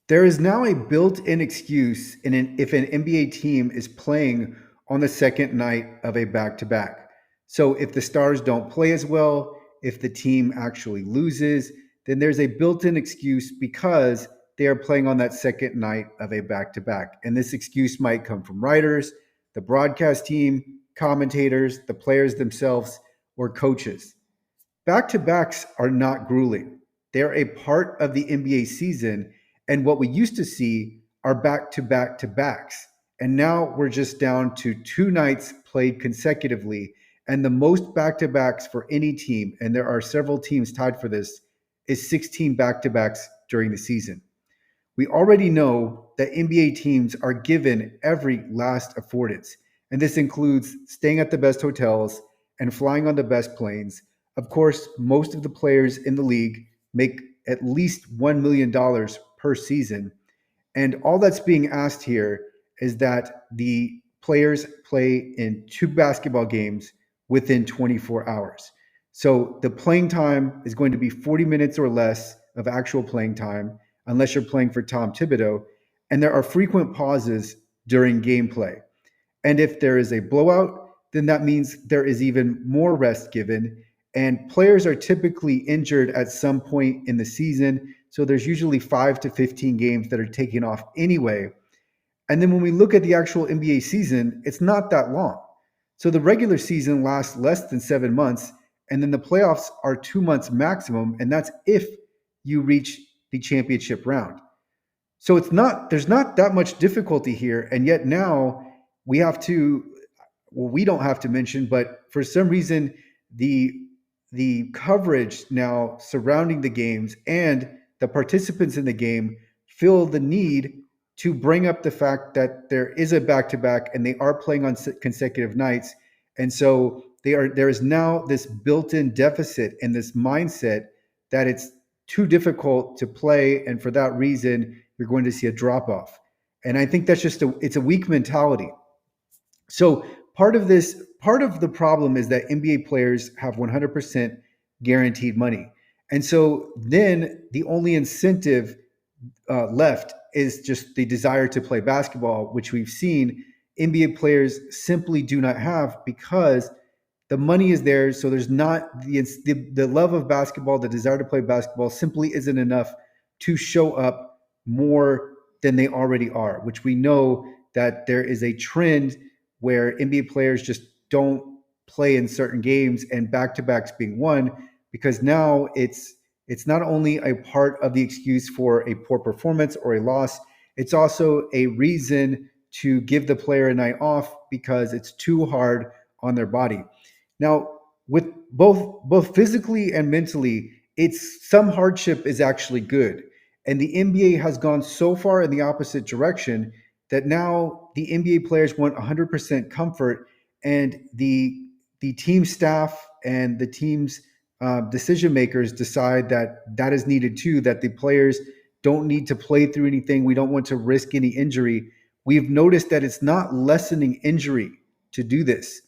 There is now a built-in excuse if an NBA team is playing on the second night of a back-to-back. So if the Stars don't play as well, if the team actually loses, then there's a built-in excuse because they are playing on that second night of a back-to-back. And this excuse might come from writers, the broadcast team, commentators, the players themselves, or coaches. Back to backs are not grueling. They're a part of the NBA season. And what we used to see are back to back to backs. And now we're just down to two nights played consecutively. And the most back to backs for any team, and there are several teams tied for this, is 16 back to backs during the season. We already know that NBA teams are given every last affordance, and this includes staying at the best hotels and flying on the best planes. Of course, most of the players in the league make at least $1 million per season. And all that's being asked here is that the players play in two basketball games within 24 hours. So the playing time is going to be 40 minutes or less of actual playing time, unless you're playing for Tom Thibodeau. And there are frequent pauses during gameplay. And if there is a blowout, then that means there is even more rest given. And players are typically injured at some point in the season. So there's usually 5 to 15 games that are taken off anyway. And then when we look at the actual NBA season, it's not that long. So the regular season lasts less than 7 months. And then the playoffs are 2 months maximum. And that's if you reach the championship round. So there's not that much difficulty here. And yet now we have to, well, we don't have to mention, but for some reason, the the coverage now surrounding the games and the participants in the game feel the need to bring up the fact that there is a back-to-back and they are playing on consecutive nights. And so there is now this built-in deficit and this mindset that it's too difficult to play, and for that reason you're going to see a drop off. And I think that's just it's a weak mentality. So part of the problem is that NBA players have 100% guaranteed money. And so then the only incentive left is just the desire to play basketball, which we've seen NBA players simply do not have because the money is there. So there's not the love of basketball, the desire to play basketball simply isn't enough to show up more than they already are, which we know that there is a trend where NBA players just don't play in certain games and back-to-backs being one because now it's not only a part of the excuse for a poor performance or a loss, it's also a reason to give the player a night off because it's too hard on their body. Now, with both physically and mentally, it's some hardship is actually good. And the NBA has gone so far in the opposite direction that now the NBA players want 100% comfort, and the team staff and the team's decision makers decide that that is needed too. That the players don't need to play through anything. We don't want to risk any injury. We've noticed that it's not lessening injury to do this.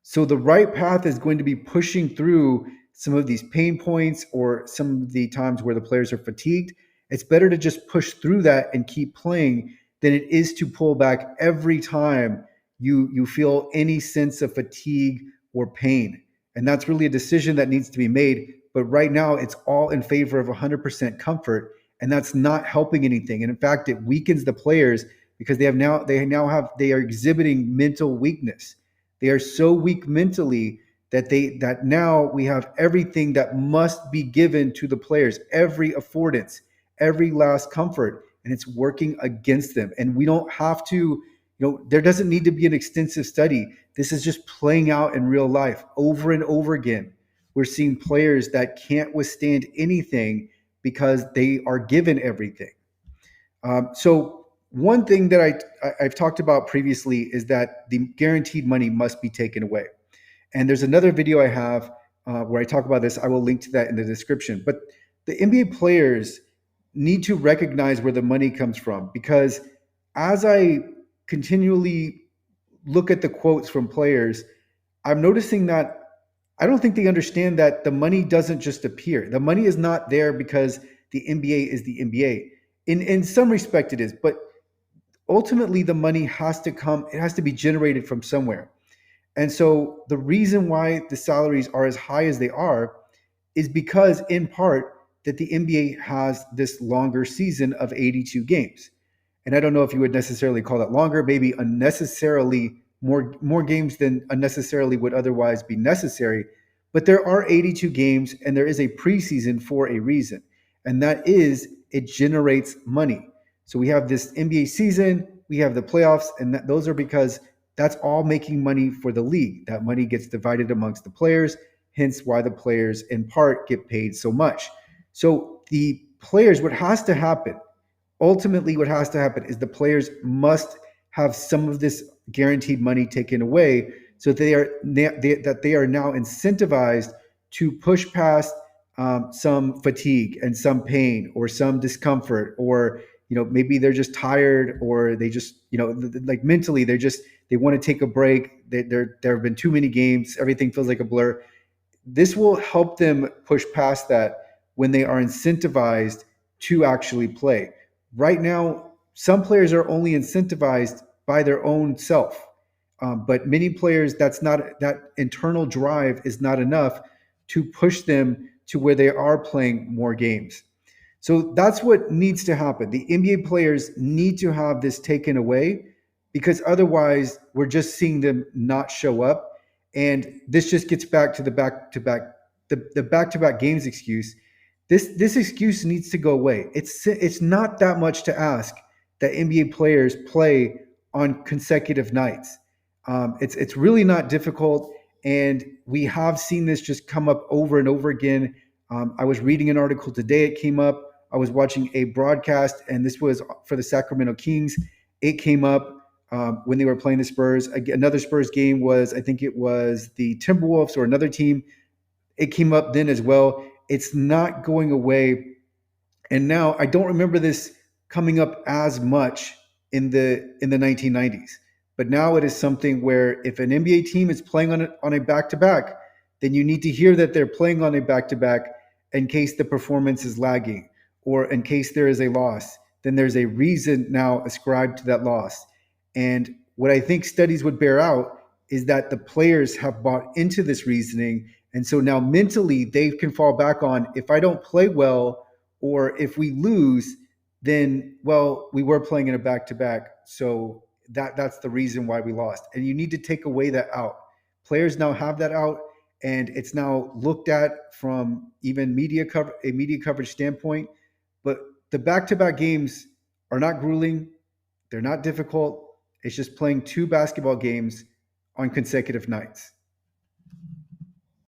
So the right path is going to be pushing through some of these pain points or some of the times where the players are fatigued. It's better to just push through that and keep playing than it is to pull back every time you feel any sense of fatigue or pain. And that's really a decision that needs to be made. But right now, it's all in favor of 100% comfort, and that's not helping anything. And in fact, it weakens the players because they are exhibiting mental weakness. They are so weak mentally that now we have everything that must be given to the players, every affordance, every last comfort, and it's working against them. And we don't have to, there doesn't need to be an extensive study. This is just playing out in real life over and over again. We're seeing players that can't withstand anything because they are given everything. So one thing that I've talked about previously is that the guaranteed money must be taken away. And there's another video I have where I talk about this. I will link to that in the description. But the NBA players need to recognize where the money comes from, because as I continually look at the quotes from players, I'm noticing that I don't think they understand that the money doesn't just appear. The money is not there because the NBA is the NBA. In some respect, it is, but ultimately the money has to come. It has to be generated from somewhere. And so the reason why the salaries are as high as they are is because, in part, that the NBA has this longer season of 82 games. And I don't know if you would necessarily call that longer, maybe unnecessarily more games than unnecessarily would otherwise be necessary. But there are 82 games, and there is a preseason for a reason, and that is it generates money. So we have this NBA season, we have the playoffs, and those are because that's all making money for the league. That money gets divided amongst the players, hence why the players in part get paid so much. So the players, what has to happen, ultimately what has to happen is the players must have some of this guaranteed money taken away so that they are now incentivized to push past some fatigue and some pain or some discomfort, or maybe they're just tired, or they just like mentally they want to take a break. There have been too many games, everything feels like a blur. This will help them push past that when they are incentivized to actually play. Right now, some players are only incentivized by their own self, but many players, that internal drive is not enough to push them to where they are playing more games. So that's what needs to happen. The NBA players need to have this taken away, because otherwise we're just seeing them not show up. And this just gets back to the back to back games excuse. This excuse needs to go away. It's not that much to ask that NBA players play on consecutive nights. It's really not difficult, and we have seen this just come up over and over again. I was reading an article today. It came up. I was watching a broadcast, and this was for the Sacramento Kings. It came up when they were playing the Spurs. Another Spurs game was, I think it was the Timberwolves or another team. It came up then as well. It's not going away. And now I don't remember this coming up as much in the 1990s. But now it is something where if an NBA team is playing on a back to back, then you need to hear that they're playing on a back to back in case the performance is lagging or in case there is a loss. Then there's a reason now ascribed to that loss. And what I think studies would bear out is that the players have bought into this reasoning. And so now mentally they can fall back on, if I don't play well, or if we lose, then well, we were playing in a back to back, so that's the reason why we lost. And you need to take away that out. Players now have that out, and it's now looked at from even a media coverage standpoint. But the back to back games are not grueling, they're not difficult. It's just playing two basketball games on consecutive nights.